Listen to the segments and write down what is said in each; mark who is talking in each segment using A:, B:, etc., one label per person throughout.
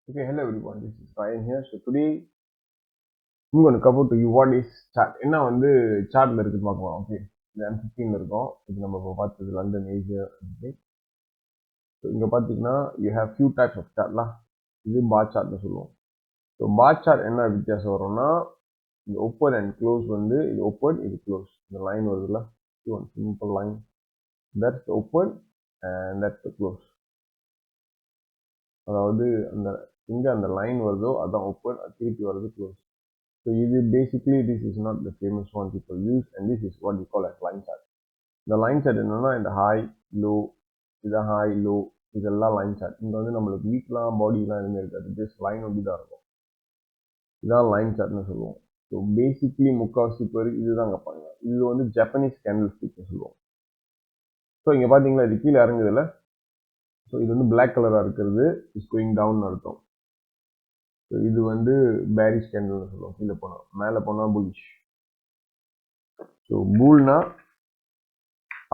A: Okay, hello everyone. This is Ryan here. So today I'm going to cover to you what is chart. என்ன வந்து சார்ட்ல இருக்குன்னு பார்க்கலாம். Okay, இந்த M15 இருக்கும். இது நம்ம இப்போ பார்த்தது லண்டன் ஏசியா. ஓகே, ஸோ இங்கே பார்த்தீங்கன்னா you have few types of chartலாம். இது பார் சார்ட்னு சொல்லுவோம். ஸோ பார் சார்ட் என்ன வித்தியாசம் வரும்னா இந்த ஓப்பன் அண்ட் க்ளோஸ் வந்து இது ஓப்பன் இது க்ளோஸ். இந்த லைன் வருதுல்ல, one simple line, that's open and that's close. அதாவது அந்த எங்கே அந்த லைன் வருதோ அதான் ஓப்பன், திருப்பி வருது close. So this is not the famous one people use, and this is what we call as line chart. The line chart என்னன்னா இந்த high, low, இது high, low, இதெல்லாம் line chart. இங்க வந்து நம்மளுக்கு வீக்லாம் பாடிலாம் எதுவுமே இருக்காது, ஜஸ்ட் லைன் ஒட்டி தான் இருக்கும். இதான் லைன் சார்ட்னு சொல்லுவோம். ஸோ பேசிக்லி முக்கால்வாசி பேர் இதுதான் கேட்பாங்க. இது வந்து ஜப்பனீஸ் கேண்டில் ஸ்டிக்னு சொல்லுவோம். ஸோ இங்கே பார்த்தீங்களா இது கீழே இறங்குதுல, ஸோ இது வந்து பிளாக் கலராக இருக்கிறது இஸ் கோயிங் டவுன் அர்த்தம். ஸோ இது வந்து பேரிஷ் கேண்டில்னு சொல்லுவோம். கீழே போனால், மேலே போனால் புல்லிஷ். ஸோ பூல்னா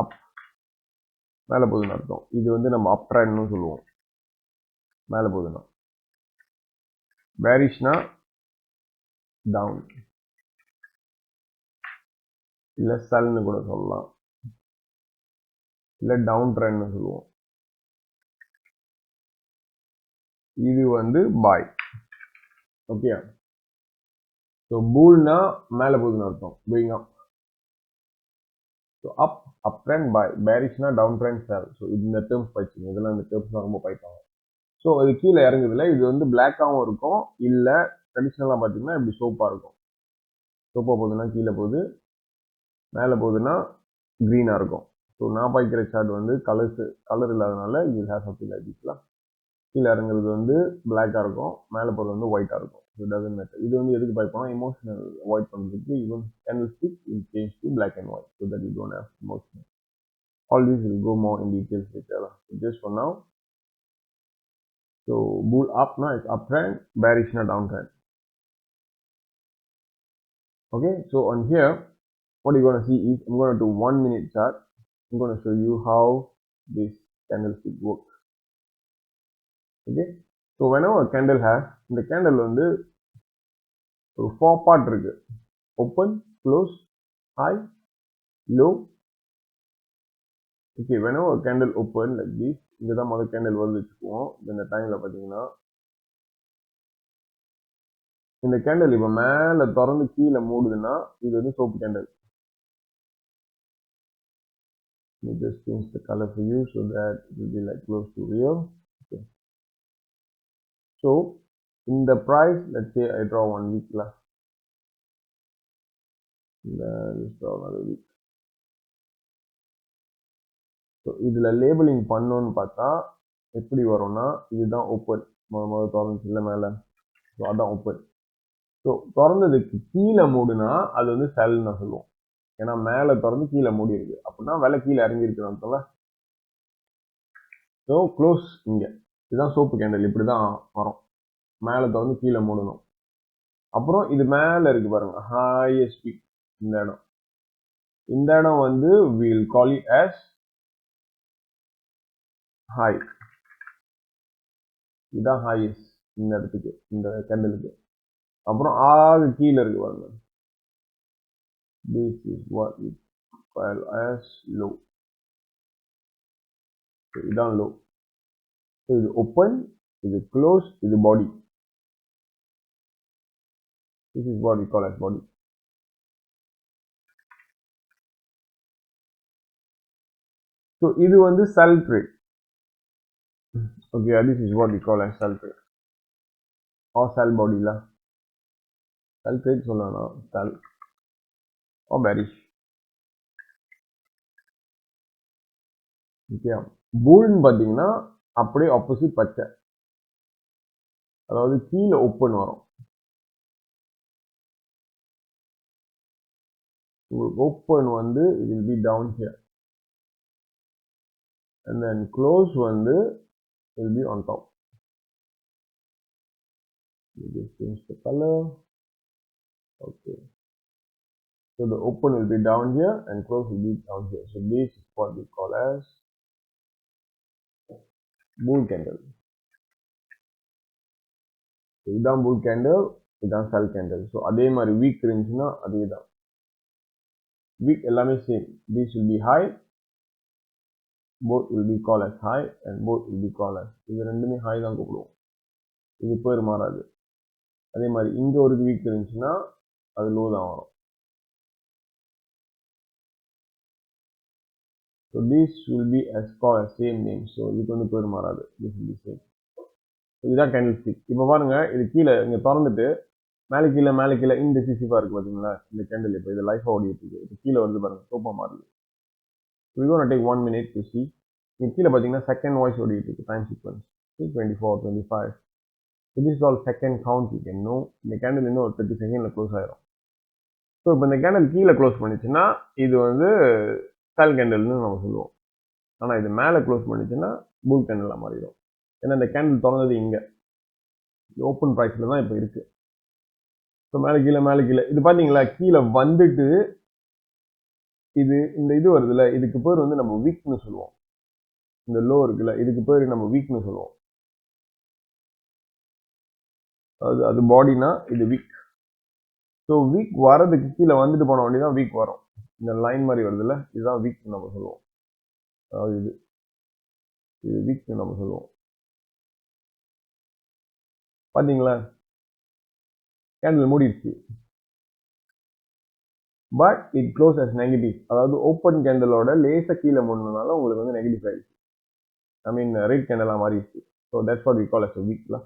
A: அப், மேலே போகுதுன்னு அர்த்தம். இது வந்து நம்ம அப் ட்ரெண்ட்னு சொல்லுவோம், மேலே போகுதுன்னா. பேரிஷ்னா டவுன், இல்லை செல்னு கூட சொல்லலாம், இல்லை டவுன் ட்ரெண்ட்னு சொல்லுவோம். இது வந்து பாய். ஓகே, ஸோ பூல்னா மேலே போகுதுன்னு அர்த்தம், going up. So up trend buy, பேரிஷ்னா டவுன் ட்ரெண்ட் செல். ஸோ இந்த டேர்ம்ஸ் படிச்சுங்க, இதெல்லாம் இந்த டேர்ம்ஸ்லாம் ரொம்ப படிப்பாங்க. ஸோ அது கீழே இறங்குதுல, இது வந்து பிளாக்காகவும் இருக்கும், இல்லை ட்ரெடிஷ்னலாக பார்த்தீங்கன்னா இப்படி சோப்பாக இருக்கும். சோப்பாக போகுதுன்னா கீழே போகுது, மேலே போகுதுன்னா க்ரீனாக இருக்கும். ஸோ நான் பாய்க்கிற சார்ட் வந்து கலர் இல்லாதனால இது ஹேர் சப்டில் ஆகிடுச்சுலாம். கீழே இறங்குறது வந்து பிளாக்காக இருக்கும், மேலே போகிறது வந்து ஒயிட்டாக இருக்கும். So doesn't matter. இது வந்து எதுக்கு பாய்ப்போம், இமோஷனல் அவாய்ட் பண்ணுறதுக்கு. Even candlestick will change to black and white so that you don't have emotional. All these will go more in details later. So just for now. So bull up now is uptrend, bearish now downtrend. Okay, so on here, what you're going to see is I'm going to do 1 minute chart. I'm going to show you how this candlestick works. Okay, so whenever a candle has, the candle வந்து ஒரு 4 part இருக்கு. Open, close, high, low. Okay, whenever a candle open like this, இங்க தான் முதல் candle வருது வச்சுக்குவோம். இந்த டைம்ல பார்த்தீங்கன்னா இந்த கேண்டில் இப்போ மேலே திறந்து கீழே மூடுதுன்னா இது வந்து soap candle. Let me just change the color for you so that it will be like close to real. Okay. So in the price, let's say I draw 1 week lah. Let's draw another week. So இதில் labelling பண்ணோன்னு பார்த்தா எப்படி வரும்னா இதுதான் open, முதல் திறந்துச்சு இல்லை மேலே, so அதான் ஓப்பன். ஸோ திறந்ததுக்கு கீழே மூடுனா அது வந்து செல்னு நான் சொல்லுவோம், ஏன்னா மேலே திறந்து கீழே மூடி இருக்கு அப்படின்னா விலை கீழே இறங்கி இருக்கிறாங்க. ஸோ க்ளோஸ் இங்கே, இதுதான் சோப்பு கேண்டில், இப்படி தான் வரும், மேலே திறந்து கீழே மூடணும். அப்புறம் இது மேலே இருக்கு பாருங்க, ஹையஸ்ட் பீக். இந்த இடம் வந்து we'll call it as high. இதுதான் ஹையஸ்ட் இந்த இடத்துக்கு, இந்த கேண்டலுக்கு. அப்புறம் ஆக கீழே இருக்கு பாருங்க, this is what we call as low. இதுதான் low. இது ஓப்பன், இது க்ளோஸ், இது பாடி. This is what we call as body. So இது வந்து sell trade. Okay, this is what we call as sell trade or sell body la. Sell trade சொல்லலாம், sell or bearish. Okay, புல்னு பார்த்தீங்கன்னா அப்படியே opposite பச்சை, அதாவது கீழே open வரும். Open வந்து it will be down here and then close வந்து will be on top. You just change the color. Okay, so the open will be down here and close will be down here. So this is what we call as bull candle. இதுதான் புல் candle, இதுதான் செல் candle. So அதே மாதிரி week இருந்துச்சுன்னா அதே தான். Week எல்லாமே same. These will be high, both will be called as high and both will be called as. இது ரெண்டுமே high தான் கூப்பிடுவோம். இது பேர் மாறாது. அதே மாதிரி இங்க ஒரு வீக் இருந்துச்சுன்னா அது லோ தான் வரும். So these will be as called as same name. So இதுக்கு வந்து பேர் மாறாது. This will be same. இதுதான் கேண்டில் ஸ்டிக். இப்போ பாருங்க, இது கீழே இங்க திறந்துட்டு மேலே கீழே இன்டெசிசிவா இருக்கு பாத்தீங்களா இந்த கேண்டில். இப்போ இது லைஃபா ஓடிட்டு இருக்கு. இப்போ கீழே வந்து பாருங்க சோப்பா மாறுது. We gonna take 1 minute to see. இங்க கீழே பாத்தீங்கன்னா செகண்ட் வாய்ஸ் ஓடிட்டு இருக்கு, time sequence 24, 25. So this is all second count. You can know இந்த கேண்டில் இன்னும் ஒரு 30 செகண்ட்ல க்ளோஸ் ஆயிரும். ஸோ இப்போ இந்த கேண்டில் கீழே க்ளோஸ் பண்ணிச்சுன்னா இது வந்து செல் கேண்டில்னு நம்ம சொல்லுவோம். ஆனால் இது மேலே க்ளோஸ் பண்ணிச்சுன்னா புல் கேண்டிலாக மாறிடும். ஏன்னா இந்த கேண்டில் திறந்தது இங்கே ஓப்பன் ப்ரைஸில் தான் இப்போ இருக்குது. ஸோ மேலே கீழே இது பார்த்தீங்களா, கீழே வந்துட்டு இது இந்த இது வருதுல்ல, இதுக்கு பேர் வந்து நம்ம வீக்னு சொல்லுவோம். இந்த லோ இருக்குல்ல, இதுக்கு பேர் நம்ம வீக்னு சொல்லுவோம். அது பாடினா இது வீக். ஸோ வீக் வரதுக்கு கீழே வந்துட்டு போன வண்டி தான் வீக் வரும். இந்த லைன் மாதிரி வருதுல்ல, இதுதான் வீக் நம்ம சொல்லுவோம். அதாவது இது வீக் நம்ம சொல்லுவோம். பார்த்தீங்களா, கேண்டில் மூடிடுச்சு. But it close as negative. அதாவது ஓப்பன் கேண்டலோட லேசாக கீழே மூணுனால உங்களுக்கு வந்து நெகட்டிவ் ஆயிடுச்சு. ஐ மீன் ரெட் கேண்டலாக மாறிடுச்சு. So that's what we call as வீக்ல.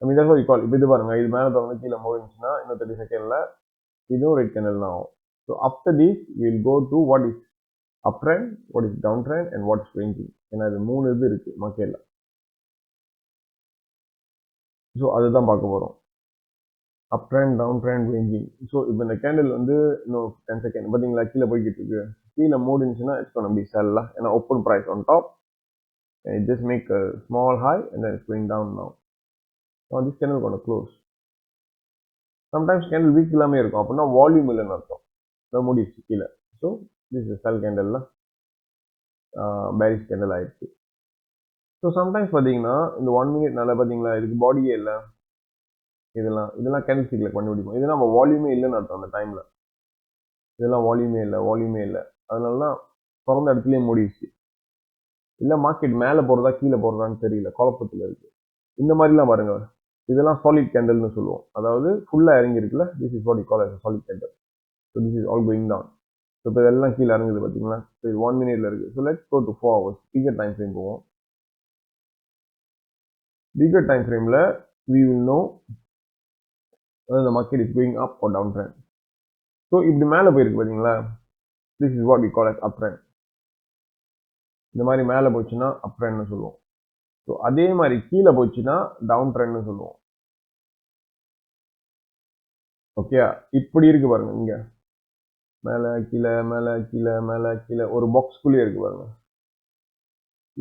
A: I mean that's what we call. இப்போ இது பாருங்க, இது மேலே தொடர்ந்து கீழே மூடிச்சுன்னா இன்னும் 30 செகண்ட்ல இதுவும் ரெட் கேண்டல் தான் ஆகும். So after this will go to what is up trend, what is down trend and what is ranging. ஏன்னா இது 3 இது இருக்கு மார்க்கெட்ல. ஸோ அதுதான் பார்க்க போகிறோம். Up trend, down trend, ranging. So இப்போ இந்த கேண்டில் வந்து இன்னும் 10 செகண்ட் பார்த்தீங்களா கீழே போய்கிட்டு இருக்கு. கீழே மூடிச்சுன்னா இட்ஸ் கோனா பி செல். ஏன்னா open price on top, it just make a small high and then it's going down now. Now this candle gonna close. Sometimes candle weak இல்லாமே இருக்கும், அப்படின்னா வால்யூம் இல்லைன்னு அர்த்தம். இதை மூடிடுச்சு கீழே. ஸோ திஸ் இஸ் செல் கேண்டல்ல பேரிஷ் கேண்டல் ஆயிடுச்சு. ஸோ சம்டைம்ஸ் பார்த்தீங்கன்னா இந்த 1 மினிட்னால பார்த்தீங்களா இதுக்கு பாடியே இல்லை. இதெல்லாம் கேண்டில் ஸ்டிக்ல கண்டுபிடிப்போம். இது நம்ம வால்யூமே இல்லைன்னு அர்த்தம் அந்த டைம்ல. இதெல்லாம் வால்யூமே இல்லை. அதனால தான் திறந்த இடத்துலயே மூடிடுச்சு. இல்லை மார்க்கெட் மேலே போகிறதா கீழே போகிறதான்னு தெரியல, குழப்பத்தில் இருக்கு. இந்த மாதிரிலாம் பாருங்க, இதெல்லாம் சாலிட் கேண்டல்னு சொல்லுவோம். அதாவது ஃபுல்லாக இறங்கி இருக்குல்ல, this is what you call as solid candle. So this is all going down. So இப்போ இதெல்லாம் கீழே இறங்குது பார்த்தீங்களா. ஸோ இது 1 மினிட்ல இருக்கு. So let's go to 4 hours bigger time frame போவோம். பிகர் டைம் ஃப்ரேமில் we will know whether the market is going up or down trend. So இப்படி மேலே போயிருக்கு பார்த்தீங்களா, this is what we call as up trend. இந்த மாதிரி மேலே போச்சுன்னா அப் ட்ரெண்ட்னு சொல்லுவோம். ஸோ அதே மாதிரி கீழே போச்சுன்னா டவுன் ட்ரெண்ட்னு சொல்லுவோம். ஓகே, இப்படி இருக்கு பாருங்க, இங்க மேலே கீழே ஒரு பாக்ஸ்குள்ளேயே இருக்கு பாருங்க.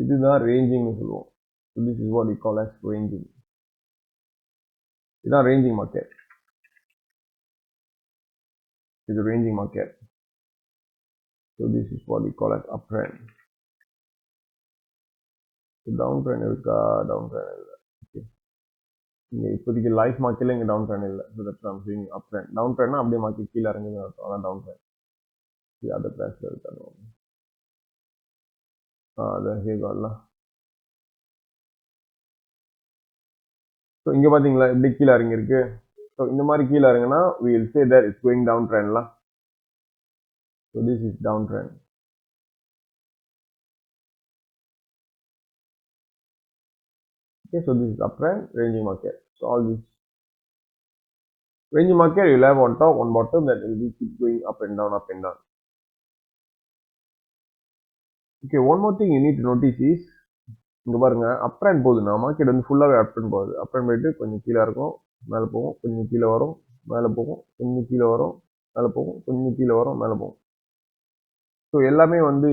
A: இதுதான் ரேஞ்சிங்னு சொல்லுவோம். This is what we call as ranging. இதுதான் ரேஞ்சிங் மார்க்கெட். இது ranging market. So this is what we call as up trend. Down trend இருக்கா? டவுன் ட்ரெண்ட் இல்லை. ஓகே, இங்கே இப்போதைக்கு லைஃப் மார்க்கெட்ல இங்கே டவுன் ட்ரெண்ட் இல்லை. So that's I'm seeing up trend. Down ட்ரெண்ட்னா அப்படியே மார்க்கெட் கீழே இறங்குதுன்னு அர்த்தம். அதான் டவுன் ட்ரெண்ட். அதை பிளேஸ்ல இருக்காங்க. அதை ஹேகால. ஸோ இங்கே பார்த்தீங்களா இப்படி கீழே இறங்கி இருக்கு. ஸோ இந்த மாதிரி கீழே இறங்குனா we will say that it's going down trend la. So this is down trend. Okay, so this is uptrend, ranging market. So all this ranging market you will have on top, on bottom, that will be keep going up and down, up and down. Okay, one more thing you need to notice is இங்க பாருங்க, அப் trend போகுதுன்னா market வந்து ஃபுல்லாகவே அப் trend போகுது. அப் trend போயிட்டு கொஞ்சம் கீழே இருக்கும், மேலே போகும், கொஞ்சம் கீழே வரும், மேலே போகும், கொஞ்சம் கீழே வரும், மேலே போகும், கொஞ்சம் கீழே வரும், மேலே போகும். ஸோ எல்லாமே வந்து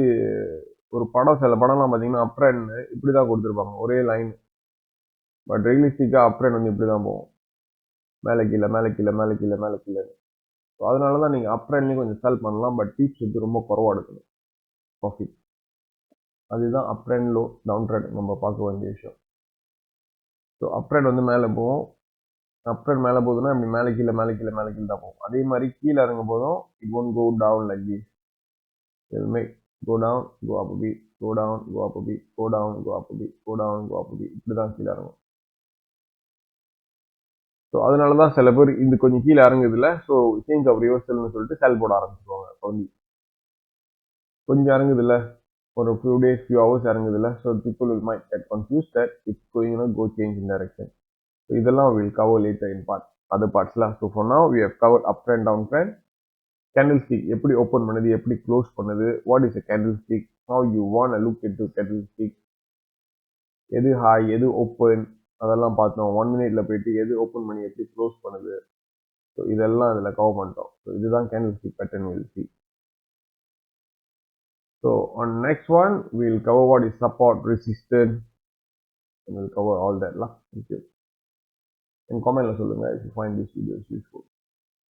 A: ஒரு படம், சில படம்லாம் பார்த்தீங்கன்னா அப் ட்ரெண்ட் இப்படி தான் கொடுத்துருப்பாங்க, ஒரே லைன். பட் ரியலிஸ்டிக்காக அப் ட்ரெண்ட் வந்து இப்படி தான் போகும், மேலே கீழே மேலே கீழே மேலே கீழே மேலே கீழே. ஸோ அதனால தான் நீங்கள் அப் ட்ரெண்ட்லேயும் கொஞ்சம் செல் பண்ணலாம். பட் டீப்ஸ் வந்து ரொம்ப குறவாக எடுக்கணும் ப்ராஃபிட். அதுதான் up trend, low, down trend நம்ம பார்க்க வேண்டிய விஷயம். ஸோ அப் ட்ரெண்ட் வந்து மேலே போகும், அப் ட்ரெண்ட் மேலே போகுதுன்னா இப்படி மேலே கீழே மேலே கீழே மேலே கீழே தான் போகும். அதே மாதிரி கீழே இறங்கும் போதும் it won't go down like this, it will make go down, go up a bit, go down, go up a bit, go down, go up a bit, go down, go up a bit, இப்படி தான் கீழே இறங்கும். So அதனால தான் சில பேர் இது கொஞ்சம் கீழே இறங்குதுல, ஸோ சேஞ்ச் ஆஃப் ரிவர்சல்னு சொல்லிட்டு செல் போட ஆரம்பிச்சிருவாங்க. கொஞ்சம் இறங்குதுல்ல, ஒரு ஃபியூ டேஸ் ஃபியூ ஹவர்ஸ் இறங்குதுல்ல, so people will might get confuse that it's going go change in direction. So இதெல்லாம் will cover later in part other பார்ட்ஸ்லாம். So for now we have cover up trend down trend, candle stick எப்படி open பண்ணுது, எப்படி close பண்ணுது, what is a candle stick, how you want look into candle stick, எது hi எது open அதெல்லாம் பார்த்தோம். 1 மினிட்ல போயிட்டு எது ஓப்பன் பண்ணி எப்படி க்ளோஸ் பண்ணுது, ஸோ இதெல்லாம் அதில் கவர் பண்ணிட்டோம். ஸோ இதுதான் candle stick pattern will see. So on next one we'll cover what is support, resistance, and we'll cover all that lah. Thank you. In comment la சொல்லுங்க if you find this video useful.